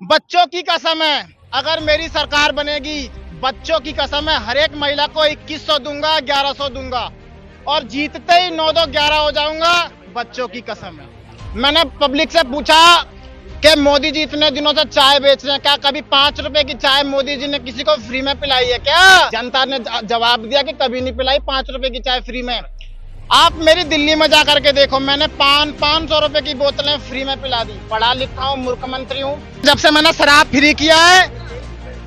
बच्चों की कसम है, अगर मेरी सरकार बनेगी, बच्चों की कसम है, हर एक महिला को 2100 दूंगा, 1100 दूंगा और जीतते ही 9-2-11 हो जाऊंगा। बच्चों की कसम है। मैंने पब्लिक से पूछा कि मोदी जी इतने दिनों से चाय बेच रहे हैं, क्या कभी 5 रुपए की चाय मोदी जी ने किसी को फ्री में पिलाई है क्या? जनता ने जवाब दिया कि कभी नहीं पिलाई 5 रुपए की चाय फ्री में। आप मेरी दिल्ली में जाकर के देखो, मैंने 500 रुपए की बोतलें फ्री में पिला दी। पढ़ा लिखा हूँ, मूर्ख मंत्री हूँ। जब से मैंने शराब फ्री किया है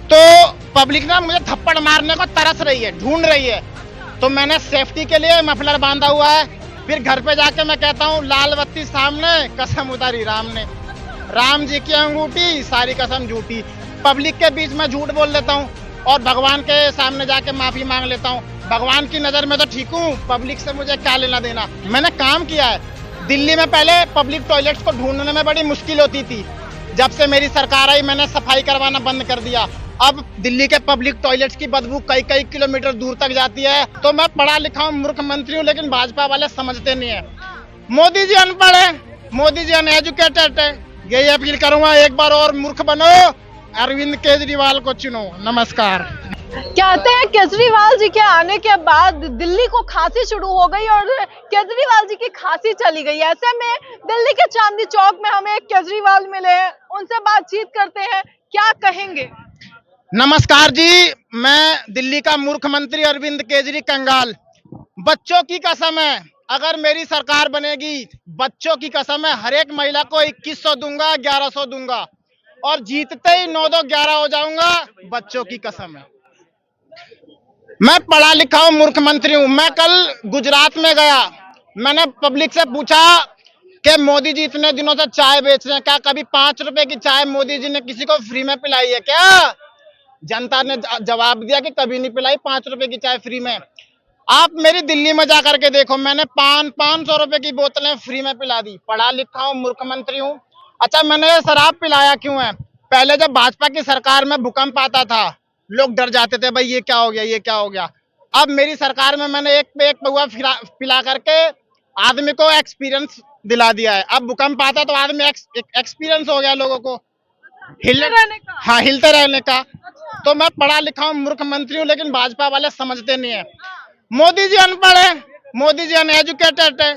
तो पब्लिक ना मुझे थप्पड़ मारने को तरस रही है, ढूंढ रही है। तो मैंने सेफ्टी के लिए मफलर बांधा हुआ है। फिर घर पे जाके मैं कहता हूँ लाल बत्ती सामने, कसम उतारी राम ने। राम जी की अंगूठी, सारी कसम झूठी। पब्लिक के बीच में झूठ बोल लेता हूँ और भगवान के सामने जाके माफी मांग लेता हूँ। भगवान की नजर में तो ठीक हूँ, पब्लिक से मुझे क्या लेना देना। मैंने काम किया है। दिल्ली में पहले पब्लिक टॉयलेट्स को ढूंढने में बड़ी मुश्किल होती थी। जब से मेरी सरकार आई मैंने सफाई करवाना बंद कर दिया। अब दिल्ली के पब्लिक टॉयलेट्स की बदबू कई कई किलोमीटर दूर तक जाती है। तो मैं पढ़ा लिखा हूँ, मूर्ख मंत्री हूँ, लेकिन भाजपा वाले समझते नहीं है। मोदी जी अनपढ़ है, मोदी जी अनएजुकेटेड है। यही अपील करूंगा, एक बार और मूर्ख बनो, अरविंद केजरीवाल को चुनो। नमस्कार। कहते हैं केजरीवाल जी के आने के बाद दिल्ली को खांसी शुरू हो गई और केजरीवाल जी की खांसी चली गई। ऐसे में दिल्ली के चांदनी चौक में हमें एक केजरीवाल मिले हैं, उनसे बातचीत करते हैं, क्या कहेंगे। नमस्कार जी, मैं दिल्ली का मूर्ख मंत्री अरविंद केजरी कंगाल। बच्चों की कसम है, अगर मेरी सरकार बनेगी, बच्चों की कसम है, हर एक महिला को 2100 दूंगा, 1100 दूंगा और जीतते ही 9-2-11 हो जाऊंगा। बच्चों की कसम है। मैं पढ़ा लिखा हूँ, मूर्ख मंत्री हूँ। मैं कल गुजरात में गया, मैंने पब्लिक से पूछा कि मोदी जी इतने दिनों से चाय बेच रहे हैं, क्या कभी 5 रुपए की चाय मोदी जी ने किसी को फ्री में पिलाई है क्या? जनता ने जवाब दिया कि कभी नहीं पिलाई 5 रुपए की चाय फ्री में। आप मेरी दिल्ली में जाकर के देखो, मैंने 500 रुपए की बोतलें फ्री में पिला दी। पढ़ा लिखा हूँ, मूर्ख मंत्री हूँ। अच्छा, मैंने शराब पिलाया क्यों है? पहले जब भाजपा की सरकार में भूकंप आता था, लोग डर जाते थे, भाई ये क्या हो गया, ये क्या हो गया। अब मेरी सरकार में मैंने एक पे एक पौवा पिला करके आदमी को एक्सपीरियंस दिला दिया है। अब भूकंप आता तो आदमी एक्सपीरियंस हो गया लोगों को हिलते रहने का। हाँ, हिलते रहने का। तो मैं पढ़ा लिखा हूँ, मूर्ख मंत्री हूँ, लेकिन भाजपा वाले समझते नहीं है। मोदी जी अनपढ़ है, मोदी जी अनएजुकेटेड है,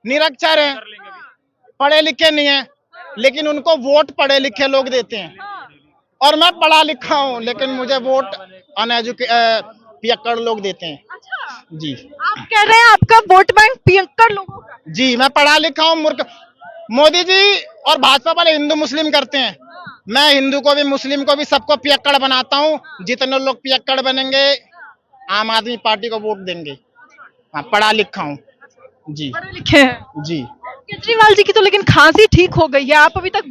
निरक्षर है, पढ़े लिखे नहीं है, लेकिन उनको वोट पढ़े लिखे लोग देते हैं। और मैं पढ़ा लिखा हूँ, लेकिन मुझे वोट पियक्कड़ लोग देते हैं। जी, आप कह रहे हैं आपका वोट बैंक पियक्कड़ लोगों का? जी, मैं पढ़ा लिखा हूँ, मूर्ख। मोदी जी और भाजपा वाले हिंदू मुस्लिम करते हैं, मैं हिंदू को भी मुस्लिम को भी सबको पियक्कड़ बनाता हूँ। जितने लोग पियक्कड़ बनेंगे आम आदमी पार्टी को वोट देंगे। हाँ, पढ़ा लिखा हूँ जी, पढ़े लिखे हैं जी। केजरीवाल जी की तो लेकिन खांसी ठीक हो गई है, आप अभी तक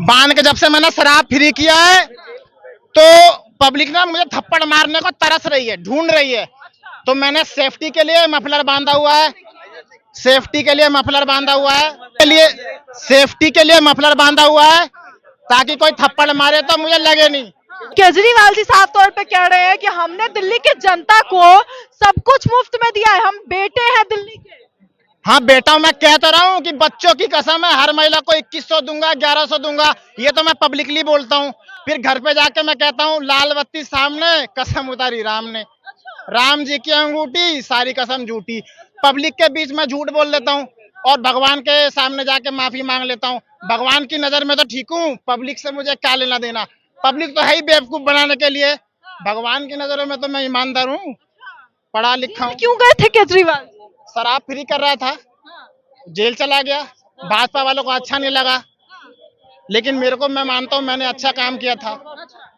बांध के जब से मैंने शराब फ्री किया है तो पब्लिक ना मुझे थप्पड़ मारने को तरस रही है, ढूंढ रही है। तो मैंने सेफ्टी के लिए मफलर बांधा हुआ है, सेफ्टी के लिए मफलर बांधा हुआ है, सेफ्टी के लिए मफलर बांधा हुआ है, ताकि कोई थप्पड़ मारे तो मुझे लगे नहीं। केजरीवाल जी साफ तौर पे कह रहे हैं कि हमने दिल्ली की जनता को सब कुछ मुफ्त में दिया है, हम बेटे हैं दिल्ली के। हाँ बेटा हूं, मैं कह तो रहा हूँ कि बच्चों की कसम है, हर महिला को 2100 दूंगा, 1100 दूंगा। ये तो मैं पब्लिकली बोलता हूँ। फिर घर पे जाके मैं कहता हूँ लाल बत्ती सामने, कसम उतारी राम ने। राम जी की अंगूठी, सारी कसम झूठी। पब्लिक के बीच में झूठ बोल लेता हूँ और भगवान के सामने जाके माफी मांग लेता हूँ। भगवान की नजर में तो ठीक हूँ, पब्लिक से मुझे क्या लेना देना। पब्लिक तो है ही बेवकूफ बनाने के लिए, भगवान की नजरों में तो मैं ईमानदार हूँ, पढ़ा लिखा हूँ। क्यों गए थे केजरीवाल? शराब फ्री कर रहा था, जेल चला गया। भाजपा वालों को अच्छा नहीं लगा, लेकिन मेरे को, मैं मानता हूँ मैंने अच्छा काम किया था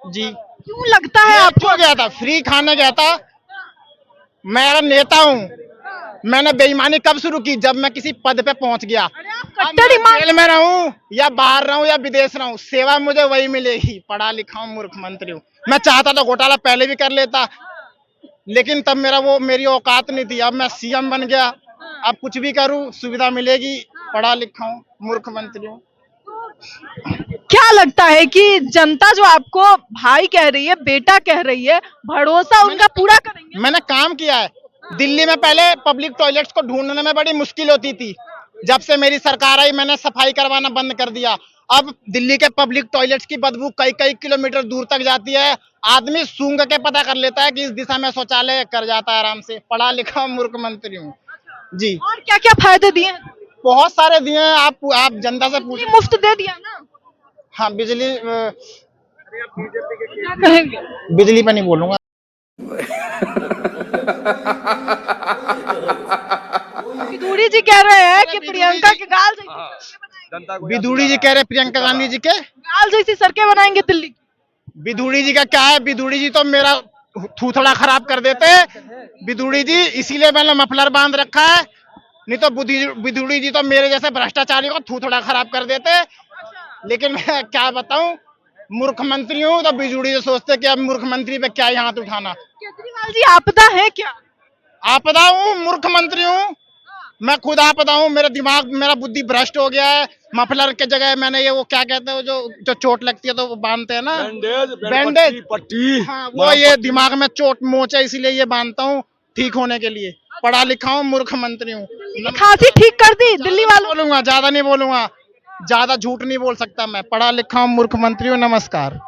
जी। क्यों लगता है आपको? क्यों गया था? फ्री खाने गया था। मैं अगर नेता हूँ, मैंने बेईमानी कब शुरू की? जब मैं किसी पद पे पहुंच गया। जेल में रहूं या बाहर रहूं या विदेश रहूं, सेवा मुझे वही मिलेगी। पढ़ा लिखा हूँ, मूर्ख मंत्री हूँ। मैं चाहता तो घोटाला पहले भी कर लेता, लेकिन तब मेरी औकात नहीं थी। अब मैं सीएम बन गया, अब कुछ भी करूं सुविधा मिलेगी। पढ़ा लिखा हूँ, मूर्ख मंत्री हूँ। क्या लगता है कि जनता जो आपको भाई कह रही है, बेटा कह रही है, भरोसा उनका पूरा करेंगे? मैंने काम किया है। दिल्ली में पहले पब्लिक टॉयलेट्स को ढूंढने में बड़ी मुश्किल होती थी। जब से मेरी सरकार आई मैंने सफाई करवाना बंद कर दिया। अब दिल्ली के पब्लिक टॉयलेट्स की बदबू कई कई किलोमीटर दूर तक जाती है। आदमी सूंघ के पता कर लेता है कि इस दिशा में शौचालय, कर जाता है आराम से। पढ़ा लिखा मूर्ख मंत्री हूँ जी। और क्या क्या फायदे दिए हैं? बहुत सारे दिए हैं, आप जनता से पूछ। बिजली मुफ्त दे दिया ना? हाँ, बिजली क्या कहेंगे? बिजली पे नहीं बोलूंगा। विदुरी जी कह रहे हैं कि प्रियंका के गाल जैसी सड़कें बनाएंगे। विदुड़ी जी कह रहे प्रियंका गांधी जी के गाल जैसी सड़कें बनाएंगे दिल्ली की। विदुड़ी जी का क्या है? विदुड़ी जी तो मेरा थूथड़ा खराब कर देते हैं विदुड़ी जी, इसीलिए मैंने मफलर बांध रखा है। नहीं तो विदुड़ी जी तो मेरे जैसे भ्रष्टाचारी को थूथड़ा खराब कर देते। लेकिन मैं क्या बताऊं, मूर्ख मंत्री हूँ तो बिजुड़ी जो सोचते कि अब मूर्ख मंत्री पे क्या ही हाथ उठाना। केजरीवाल जी आपदा है क्या? आपदा हूँ, मूर्ख मंत्री हूँ, मैं खुद आपदा हूँ। मेरा दिमाग, मेरा बुद्धि भ्रष्ट हो गया है। मफलर के जगह मैंने ये वो क्या कहते हैं, जो जो चोट लगती है तो वो बांधते हैं ना, बैंडेज पट्टी। हाँ, वो ये दिमाग में चोट मोच है, इसीलिए ये बांधता हूँ ठीक होने के लिए। पढ़ा लिखा हूँ, मूर्ख मंत्री हूँ। खांसी ठीक कर दी दिल्ली वालों? बोलूंगा, ज्यादा नहीं बोलूंगा, ज्यादा झूठ नहीं बोल सकता मैं। पढ़ा लिखा हूँ, मूर्ख मंत्री हूँ। नमस्कार।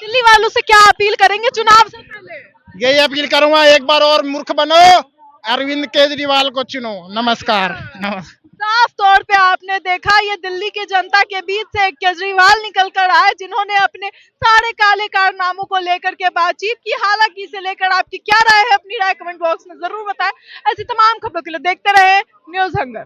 दिल्ली वालों से क्या अपील करेंगे चुनाव से पहले? यही अपील करूंगा, एक बार और मूर्ख बनो, अरविंद केजरीवाल को चुनो। नमस्कार। साफ तौर पे आपने देखा, ये दिल्ली की जनता के बीच से एक केजरीवाल निकल कर आए जिन्होंने अपने सारे काले कारनामों को लेकर के बातचीत की। हालांकि इसे लेकर आपकी क्या राय है, अपनी राय कमेंट बॉक्स में जरूर बताएं। ऐसी तमाम खबरों के लिए देखते रहे न्यूज़ हंगर।